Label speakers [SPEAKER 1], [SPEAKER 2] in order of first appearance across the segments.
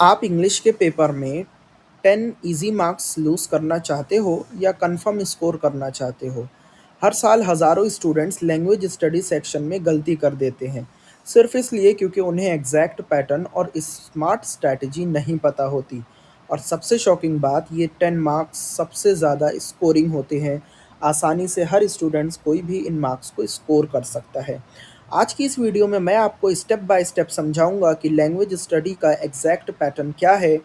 [SPEAKER 1] आप इंग्लिश के पेपर में 10 इजी मार्क्स लूज़ करना चाहते हो या कंफर्म स्कोर करना चाहते हो? हर साल हज़ारों स्टूडेंट्स लैंग्वेज स्टडी सेक्शन में गलती कर देते हैं, सिर्फ इसलिए क्योंकि उन्हें एग्जैक्ट पैटर्न और स्मार्ट स्ट्रैटेजी नहीं पता होती। और सबसे शॉकिंग बात, ये 10 मार्क्स सबसे ज़्यादा स्कोरिंग होते हैं। आसानी से हर स्टूडेंट्स कोई भी इन मार्क्स को स्कोर कर सकता है। आज की इस वीडियो में मैं आपको स्टेप बाय स्टेप समझाऊंगा कि लैंग्वेज स्टडी का एग्जैक्ट पैटर्न क्या है,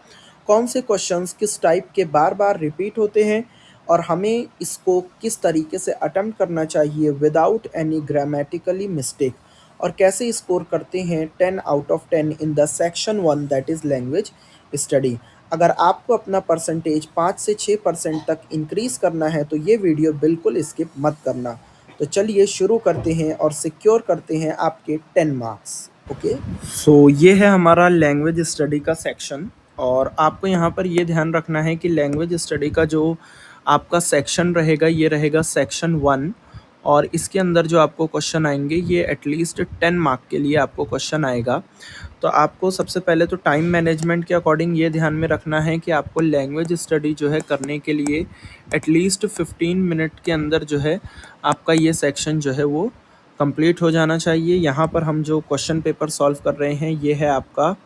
[SPEAKER 1] कौन से क्वेश्चंस किस टाइप के बार बार रिपीट होते हैं और हमें इसको किस तरीके से अटेम्प्ट करना चाहिए विदाउट एनी ग्रामेटिकली मिस्टेक, और कैसे स्कोर करते हैं 10 out of 10 in the section 1 that is language study. अगर आपको अपना परसेंटेज 5 से 6% तक इंक्रीज़ करना है तो ये वीडियो बिल्कुल स्किप मत करना। तो चलिए शुरू करते हैं और सिक्योर करते हैं आपके 10 मार्क्स। ओके, सो ये है हमारा लैंग्वेज स्टडी का सेक्शन। और आपको यहाँ पर ये ध्यान रखना है कि लैंग्वेज स्टडी का जो आपका सेक्शन रहेगा ये रहेगा सेक्शन 1। और इसके अंदर जो आपको क्वेश्चन आएंगे ये एटलीस्ट 10 मार्क के लिए आपको क्वेश्चन आएगा। तो आपको सबसे पहले तो टाइम मैनेजमेंट के अकॉर्डिंग ये ध्यान में रखना है कि आपको लैंग्वेज स्टडी जो है करने के लिए एटलीस्ट 15 मिनट के अंदर जो है आपका ये सेक्शन जो है वो कंप्लीट हो जाना चाहिए। यहाँ पर हम जो क्वेश्चन पेपर सॉल्व कर रहे हैं ये है आपका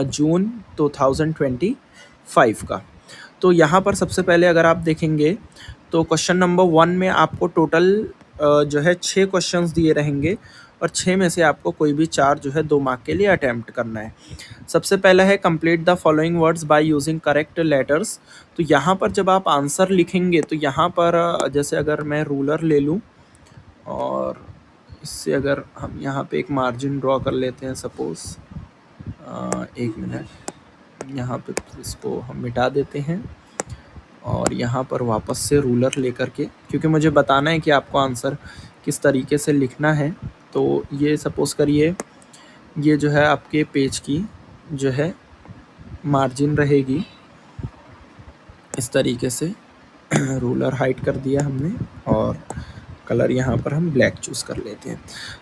[SPEAKER 1] जून 2025 का। तो यहाँ पर सबसे पहले अगर आप देखेंगे तो क्वेश्चन नंबर 1 में आपको टोटल जो है 6 क्वेश्चंस दिए रहेंगे और 6 में से आपको कोई भी 4 जो है 2 मार्क के लिए अटैम्प्ट करना है। सबसे पहला है complete the following words by using correct letters. तो यहाँ पर जब आप आंसर लिखेंगे तो यहाँ पर जैसे अगर मैं रूलर ले लूँ और इससे अगर हम यहाँ पे एक मार्जिन ड्रॉ कर लेते हैं, सपोज़ 1 मिनट, यहाँ पे इसको हम मिटा देते हैं और यहाँ पर वापस से रूलर लेकर के, क्योंकि मुझे बताना है कि आपको आंसर किस तरीके से लिखना है। तो ये सपोज़ करिए ये जो है आपके पेज की जो है मार्जिन रहेगी इस तरीके से। रूलर हाइड कर दिया हमने और कलर यहाँ पर हम ब्लैक चूज़ कर लेते हैं।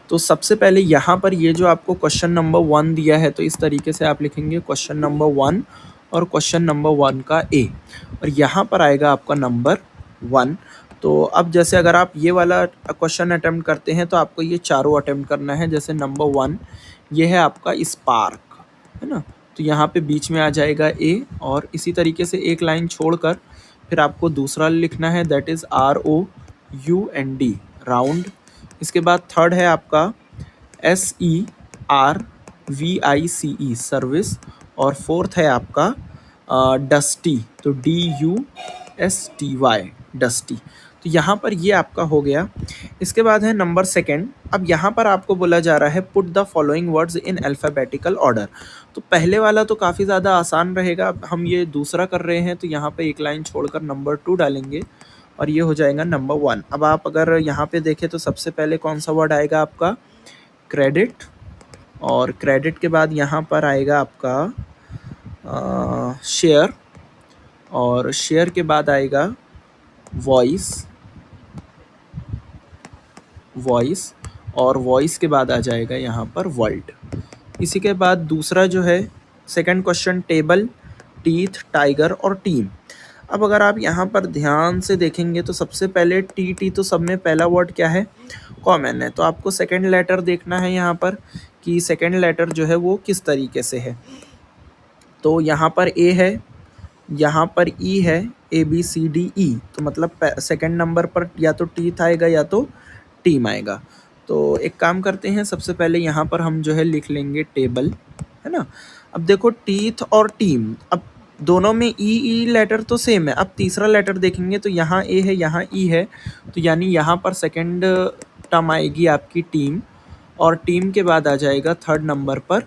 [SPEAKER 1] तो सबसे पहले यहाँ पर ये जो आपको क्वेश्चन नंबर 1 दिया है तो इस तरीके से आप लिखेंगे क्वेश्चन नंबर 1 और क्वेश्चन नंबर 1 का ए, और यहाँ पर आएगा आपका नंबर 1। तो अब जैसे अगर आप ये वाला क्वेश्चन अटेम्प्ट करते हैं तो आपको ये चारों अटेम्प्ट करना है। जैसे नंबर 1 ये है आपका स्पार्क, है ना, तो यहाँ पे बीच में आ जाएगा ए, और इसी तरीके से एक लाइन छोड़कर फिर आपको दूसरा लिखना है दैट इज़ ROUND, राउंड। इसके बाद थर्ड है आपका SERVICE, सर्विस। और फोर्थ है आपका डस्टी, तो DUSTY, डस्टी। तो यहाँ पर ये आपका हो गया। इसके बाद है नंबर 2। अब यहाँ पर आपको बोला जा रहा है put the following words in alphabetical order. तो पहले वाला तो काफ़ी ज़्यादा आसान रहेगा। अब हम ये दूसरा कर रहे हैं तो यहाँ पे एक लाइन छोड़कर नंबर 2 डालेंगे और ये हो जाएगा नंबर 1। अब आप अगर यहाँ पे देखें तो सबसे पहले कौन सा वर्ड आएगा आपका क्रेडिट, और क्रेडिट के बाद यहाँ पर आएगा आपका शेयर, और शेयर के बाद आएगा वॉइस, और वॉइस के बाद आ जाएगा यहाँ पर वर्ल्ड। इसी के बाद दूसरा जो है second question table, teeth, tiger और टीम। अब अगर आप यहाँ पर ध्यान से देखेंगे तो सबसे पहले टी तो सब में पहला वर्ड क्या है, कॉमन है। तो आपको सेकंड लेटर देखना है यहाँ पर कि सेकंड लेटर जो है वो किस तरीके से है। तो यहाँ पर ए है, यहाँ पर ई है, ABCDE, तो मतलब सेकंड नंबर पर या तो टीथ आएगा या तो टीम आएगा। तो एक काम करते हैं, सबसे पहले यहाँ पर हम जो है लिख लेंगे टेबल, है ना। अब देखो टीथ और टीम, अब दोनों में ई लेटर तो सेम है। अब तीसरा लेटर देखेंगे तो यहाँ ए है, यहाँ ई है, तो यानी यहाँ पर सेकंड टर्म आएगी आपकी टीम, और टीम के बाद आ जाएगा थर्ड नंबर पर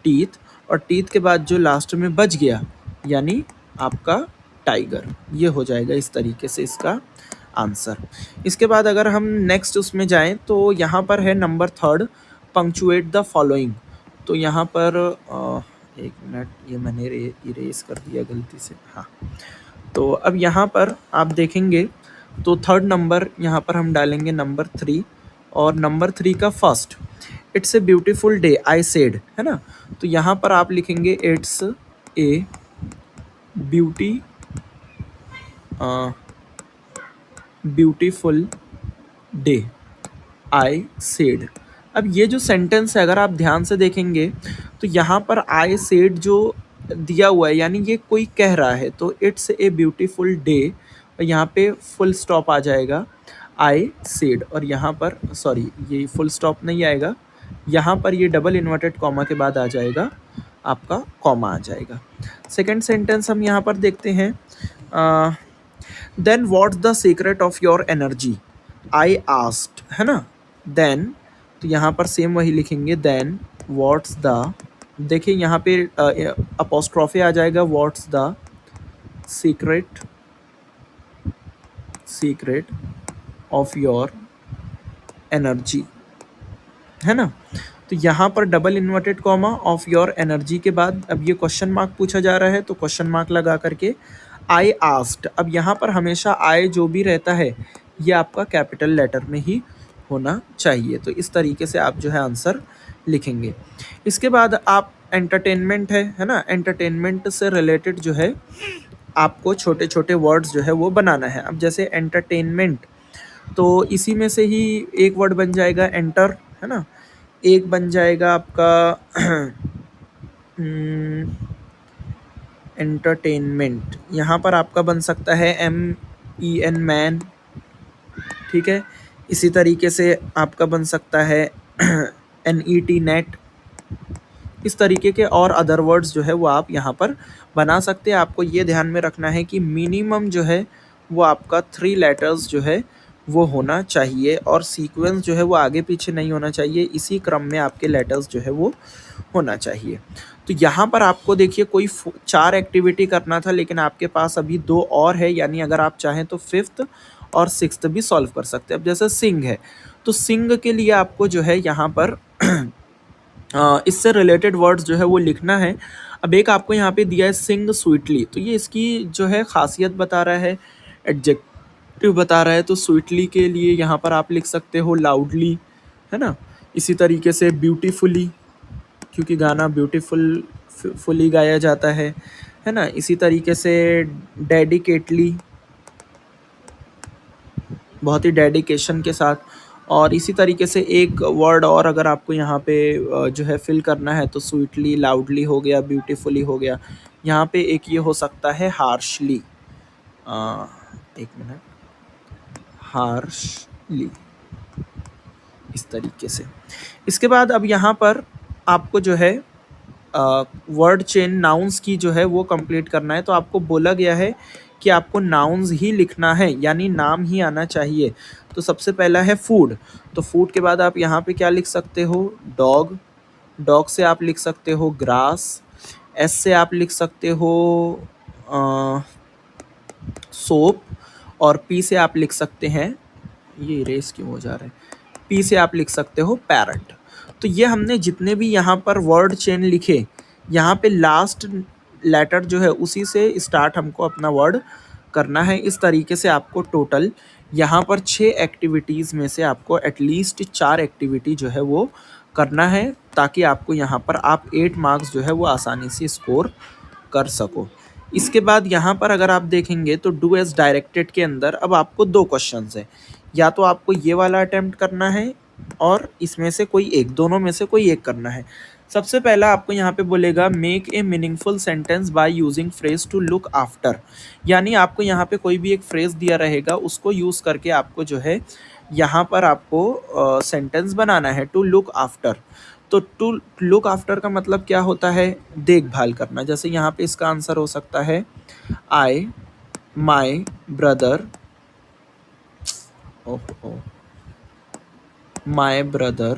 [SPEAKER 1] टीथ, और टीथ के बाद जो लास्ट में बच गया यानी आपका टाइगर। ये हो जाएगा इस तरीके से इसका आंसर। इसके बाद अगर हम नेक्स्ट उसमें जाएं तो यहाँ पर है नंबर 3, पंक्चुएट द फॉलोइंग। तो यहाँ पर एक मिनट, ये मैंने इरेज कर दिया गलती से, हाँ। तो अब यहाँ पर आप देखेंगे तो थर्ड नंबर यहाँ पर हम डालेंगे नंबर 3, और नंबर 3 का first, it's a beautiful day I said, है ना। तो यहाँ पर आप लिखेंगे it's a beauty beautiful day I said. अब ये जो सेंटेंस है अगर आप ध्यान से देखेंगे तो यहाँ पर आई सेड जो दिया हुआ है यानी ये कोई कह रहा है, तो इट्स ए ब्यूटीफुल डे और यहाँ पे फुल स्टॉप आ जाएगा आई सेड, और यहाँ पर सॉरी ये फुल स्टॉप नहीं आएगा, यहाँ पर ये डबल इन्वर्टेड कॉमा के बाद आ जाएगा आपका कॉमा आ जाएगा। सेकेंड सेंटेंस हम यहाँ पर देखते हैं, then what's the secret of your energy I asked, है ना। देन तो यहाँ पर सेम वही लिखेंगे, देन व्हाट्स द, देखिए यहाँ पे अपोस्ट्रोफी आ जाएगा, what's the secret of your energy, है ना। तो यहाँ पर double inverted comma of your energy के बाद अब ये क्वेश्चन मार्क पूछा जा रहा है, तो क्वेश्चन मार्क लगा करके आई आस्क्ड। अब यहाँ पर हमेशा आई जो भी रहता है ये आपका कैपिटल लेटर में ही होना चाहिए, तो इस तरीके से आप जो है आंसर लिखेंगे। इसके बाद आप एंटरटेनमेंट है ना, एंटरटेनमेंट से रिलेटेड जो है आपको छोटे छोटे वर्ड्स जो है वो बनाना है। अब जैसे एंटरटेनमेंट, तो इसी में से ही एक वर्ड बन जाएगा एंटर, है ना। एक बन जाएगा आपका एंटरटेनमेंट, यहाँ पर आपका बन सकता है MEN मैन, ठीक है। इसी तरीके से आपका बन सकता है NET नेट, इस तरीके के और अदर वर्ड्स जो है वो आप यहाँ पर बना सकते हैं। आपको ये ध्यान में रखना है कि मिनिमम जो है वो आपका 3 लेटर्स जो है वो होना चाहिए, और सीक्वेंस जो है वो आगे पीछे नहीं होना चाहिए, इसी क्रम में आपके लेटर्स जो है वो होना चाहिए। तो यहाँ पर आपको देखिए कोई 4 एक्टिविटी करना था, लेकिन आपके पास अभी 2 और है, यानी अगर आप चाहें तो 5th और 6th भी सॉल्व कर सकते हैं। अब जैसे सिंग है, तो सिंग के लिए आपको जो है यहाँ पर इससे रिलेटेड वर्ड्स जो है वो लिखना है। अब एक आपको यहाँ पे दिया है सिंग स्वीटली, तो ये इसकी जो है खासियत बता रहा है, एडजेक्टिव बता रहा है। तो स्वीटली के लिए यहाँ पर आप लिख सकते हो लाउडली, है ना। इसी तरीके से ब्यूटीफुली, क्योंकि गाना ब्यूटीफुली गाया जाता है ना। इसी तरीके से डेडिकेटली, बहुत ही डेडिकेशन के साथ। और इसी तरीके से एक वर्ड और अगर आपको यहाँ पे जो है फिल करना है, तो स्वीटली, लाउडली हो गया, ब्यूटीफुली हो गया। यहाँ पे एक ये हो सकता है हार्शली, एक मिनट, हार्शली, इस तरीके से। इसके बाद अब यहाँ पर आपको जो है वर्ड चेन नाउन्स की जो है वो कंप्लीट करना है। तो आपको बोला गया है कि आपको नाउन्स ही लिखना है, यानी नाम ही आना चाहिए। तो सबसे पहला है फूड, तो फूड के बाद आप यहाँ पे क्या लिख सकते हो, डॉग, डॉग से आप लिख सकते हो ग्रास, एस से आप लिख सकते हो सोप, और पी से आप लिख सकते हैं, ये इरेज क्यों हो जा रहा है, पी से आप लिख सकते हो पैरट। तो ये हमने जितने भी यहाँ पर वर्ड चेन लिखे, यहाँ पे लास्ट लेटर जो है उसी से स्टार्ट हमको अपना वर्ड करना है। इस तरीके से आपको टोटल यहाँ पर 6 एक्टिविटीज़ में से आपको एटलीस्ट 4 एक्टिविटी जो है वो करना है, ताकि आपको यहाँ पर आप 8 मार्क्स जो है वो आसानी से स्कोर कर सको। इसके बाद यहाँ पर अगर आप देखेंगे तो डू एज डायरेक्टेड के अंदर अब आपको 2 क्वेश्चंस हैं, या तो आपको ये वाला अटेम्प्ट करना है और इसमें से कोई एक, दोनों में से कोई एक करना है। सबसे पहला आपको यहाँ पे बोलेगा make a meaningful sentence by using phrase to look after, यानी आपको यहाँ पे कोई भी एक फ्रेज दिया रहेगा, उसको यूज़ करके आपको जो है यहाँ पर आपको सेंटेंस बनाना है टू लुक आफ्टर। तो टू लुक आफ्टर का मतलब क्या होता है, देखभाल करना। जैसे यहाँ पे इसका आंसर हो सकता है I my brother, my brother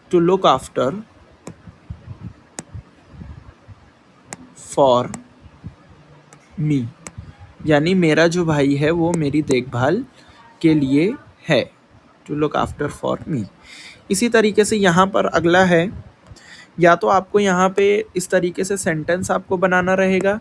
[SPEAKER 1] to look after for me, यानी मेरा जो भाई है वो मेरी देखभाल के लिए है, to look after for me। इसी तरीके से यहाँ पर अगला है, या तो आपको यहाँ पे इस तरीके से सेंटेंस आपको बनाना रहेगा,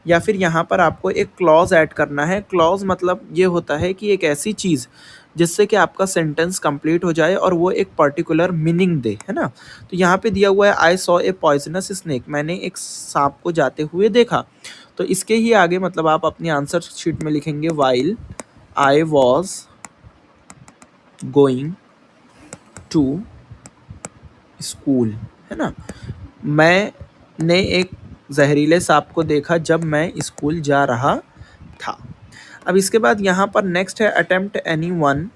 [SPEAKER 1] या फिर यहाँ पर आपको एक क्लॉज ऐड करना है। क्लॉज मतलब ये होता है कि एक ऐसी चीज़ जिससे कि आपका सेंटेंस कंप्लीट हो जाए और वो एक पर्टिकुलर मीनिंग दे, है ना? तो यहाँ पे दिया हुआ है I saw a poisonous snake, मैंने एक सांप को जाते हुए देखा। तो इसके ही आगे मतलब आप अपनी आंसर शीट में लिखेंगे while I was going to school, है ना? मैंने एक जहरीले सांप को देखा जब मैं स्कूल जा रहा था। अब इसके बाद यहाँ पर नेक्स्ट है अटेम्प्ट एनीवन,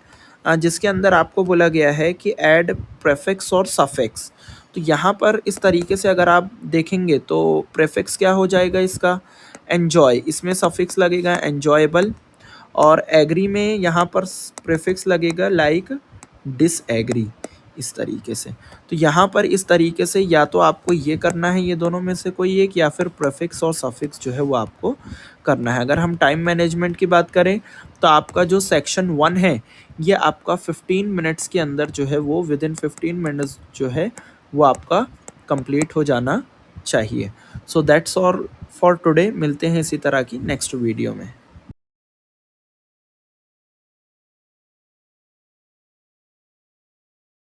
[SPEAKER 1] जिसके अंदर आपको बोला गया है कि ऐड प्रेफिक्स और सफिक्स। तो यहाँ पर इस तरीके से अगर आप देखेंगे तो प्रेफिक्स क्या हो जाएगा इसका, एन्जॉय, इसमें सफिक्स लगेगा एन्जॉयबल, और एग्री में यहाँ पर प्रेफिक्स लगेगा लाइक डिसएग्री, इस तरीके से। तो यहाँ पर इस तरीके से या तो आपको ये करना है, ये दोनों में से कोई एक, या फिर प्रेफिक्स और सफिक्स जो है वो आपको करना है। अगर हम टाइम मैनेजमेंट की बात करें तो आपका जो सेक्शन 1 है ये आपका 15 मिनट्स के अंदर जो है वो विद इन 15 मिनट्स जो है वो आपका कंप्लीट हो जाना चाहिए। So that's all for today, मिलते हैं इसी तरह की नेक्स्ट वीडियो में।